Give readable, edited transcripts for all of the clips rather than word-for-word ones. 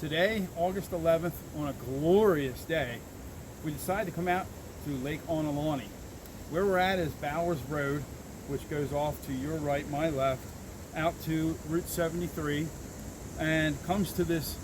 Today, August 11th, on a glorious day, we decided to come out to Lake Ontelaunee. Where we're at is Bowers Road, which goes off to your right, my left, out to Route 73, and comes to this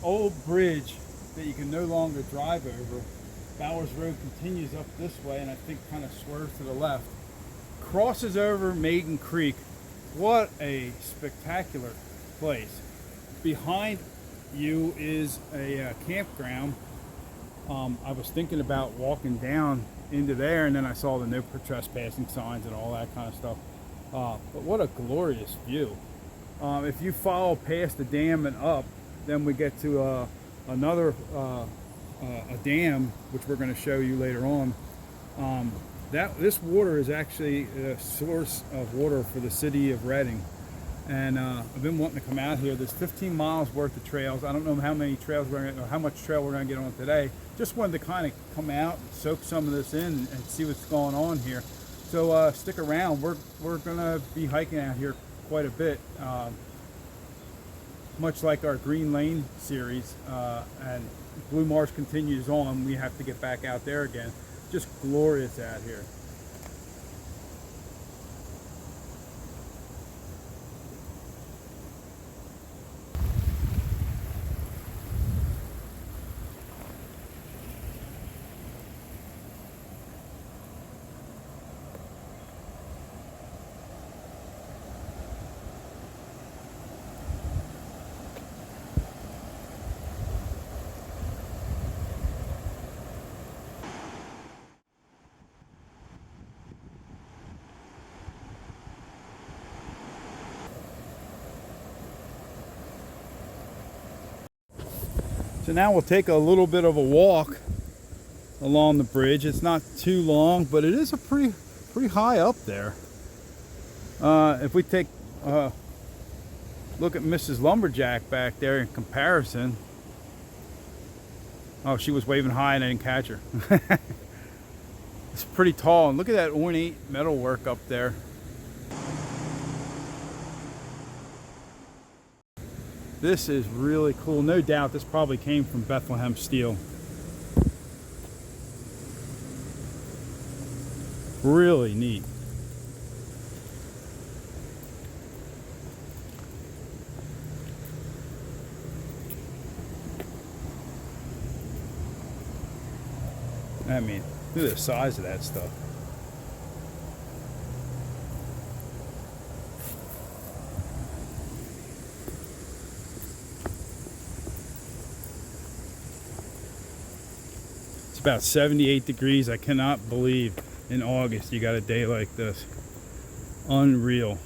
old bridge that you can no longer drive over. Bowers Road continues up this way, and I think kind of swerves to the left. Crosses over Maiden Creek. What a spectacular place. Behind you is a campground. I was thinking about walking down into there, and then I saw the no trespassing signs and all that kind of stuff. But what a glorious view. If you follow past the dam and up, then we get to another a dam, which we're going to show you later on. This water is actually a source of water for the city of Reading. And I've been wanting to come out here. There's 15 miles worth of trails. I don't know how many trails we're going to, or how much trail we're going to get on today. Just wanted to kind of come out and soak some of this in and see what's going on here. So stick around. We're going to be hiking out here quite a bit, much like our Green Lane series. And Blue Marsh continues on. We have to get back out there again. Just glorious out here. So now we'll take a little bit of a walk along the bridge. It's not too long, but it is a pretty high up there. If we take a look at Mrs. Lumberjack back there in comparison. Oh, she was waving high and I didn't catch her. It's pretty tall, and look at that ornate metalwork up there. This is really cool. No doubt this probably came from Bethlehem steel. Really neat. I mean, look at the size of that stuff. About 78 degrees. I cannot believe in August you got a day like this. Unreal.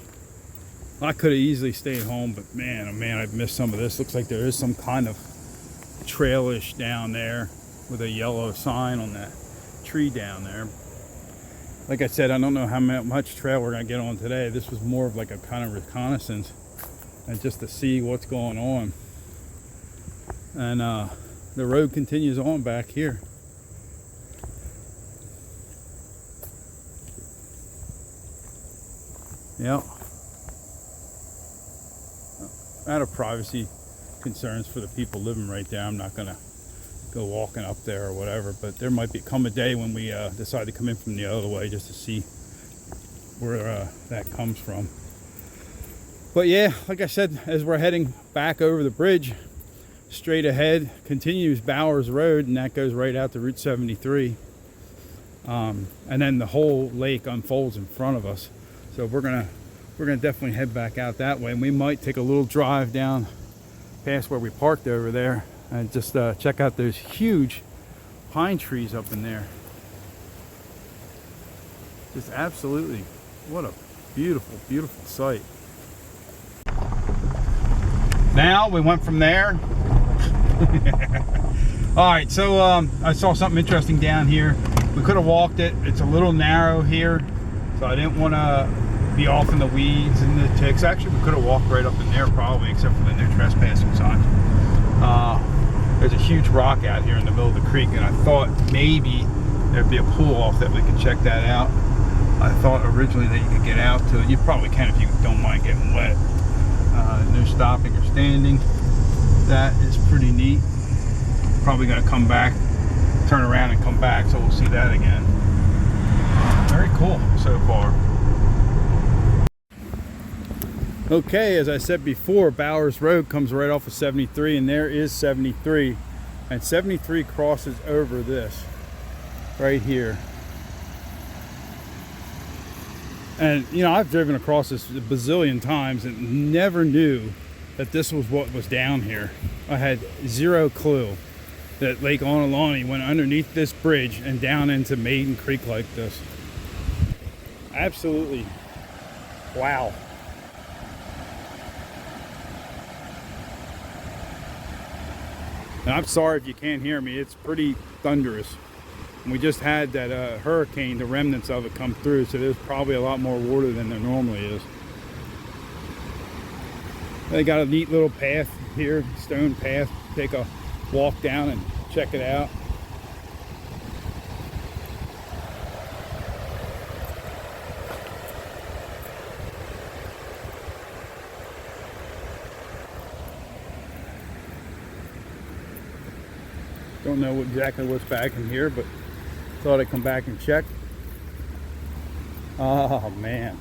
I could have easily stayed home, but man, oh man, I've missed some of this. Looks like there is some kind of trailish down there with a yellow sign on that tree down there. Like I said, I don't know how much trail we're gonna get on today. This was more of like a kind of reconnaissance and just to see what's going on. And the road continues on back here. Yep. Out of privacy concerns for the people living right there, I'm not gonna go walking up there or whatever, but there might come a day when we decide to come in from the other way just to see where that comes from. But yeah, like I said, as we're heading back over the bridge, straight ahead continues Bowers Road, and that goes right out to Route 73. And then the whole lake unfolds in front of us. So we're gonna definitely head back out that way, and we might take a little drive down past where we parked over there and just check out those huge pine trees up in there. Just absolutely, what a beautiful, beautiful sight. Now we went from there. All right, so I saw something interesting down here. We could have walked it. It's a little narrow here, so I didn't want to be off in the weeds and the ticks. Actually, we could have walked right up in there probably, except for the no trespassing sign. There's a huge rock out here in the middle of the creek, and I thought maybe there'd be a pull off that we could check that out. I thought originally that you could get out to it. You probably can if you don't mind getting wet. No stopping or standing. That is pretty neat. Probably gonna come back, turn around and come back, so we'll see that again. Very cool so far. Okay, as I said before, Bowers Road comes right off of 73, and there is 73, and 73 crosses over this right here. And you know, I've driven across this a bazillion times and never knew that this was what was down here. I had zero clue that Lake Ontelaunee went underneath this bridge and down into Maiden Creek like this. Absolutely wow. And I'm sorry if you can't hear me, it's pretty thunderous. And we just had that hurricane, the remnants of it, come through, so there's probably a lot more water than there normally is. They got a neat little path here, stone path. Take a walk down and check it out. Don't know exactly what's back in here, but thought I'd come back and check. Oh man,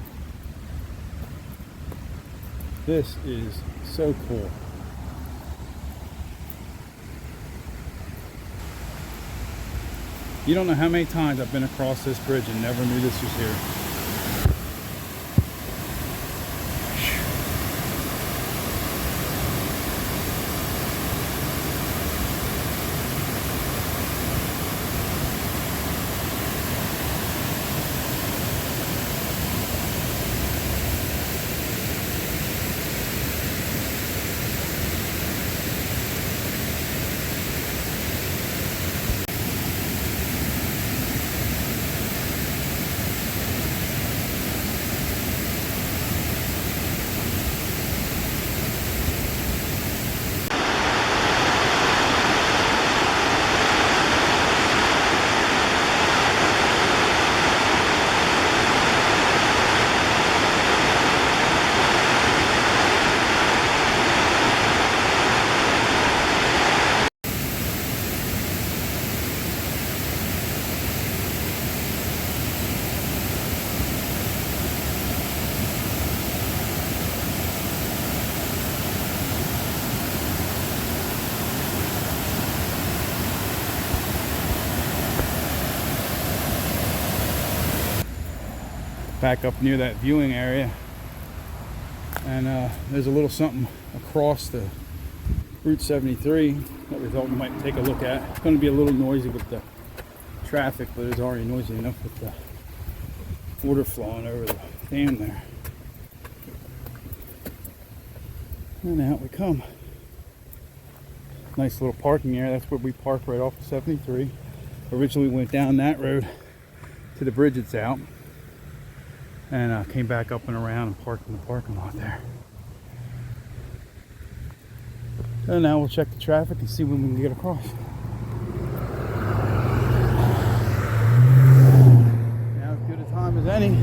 this is so cool. You don't know how many times I've been across this bridge and never knew this was here. Back up near that viewing area, and there's a little something across the Route 73 that we thought we might take a look at. It's going to be a little noisy with the traffic, but it's already noisy enough with the water flowing over the dam there. And out we come. Nice little parking area. That's where we park, right off of 73. Originally went down that road to the bridge that's out, and came back up and around and parked in the parking lot there. So now we'll check the traffic and see when we can get across. Now as good a time as any.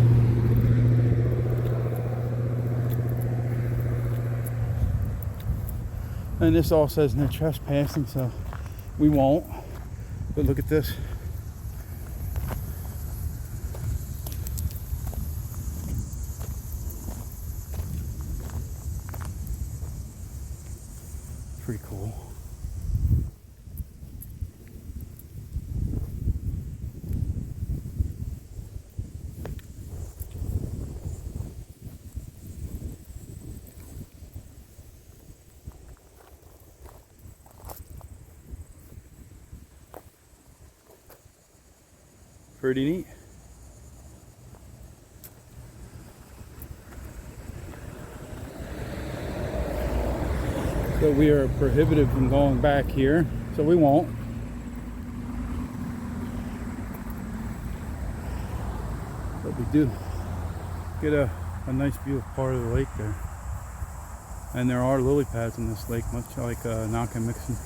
And this all says no trespassing, so we won't. But look at this. Pretty cool. Pretty neat. So we are prohibited from going back here, so we won't. But we do get a nice view of part of the lake there. And there are lily pads in this lake, much like Knock and Mixon.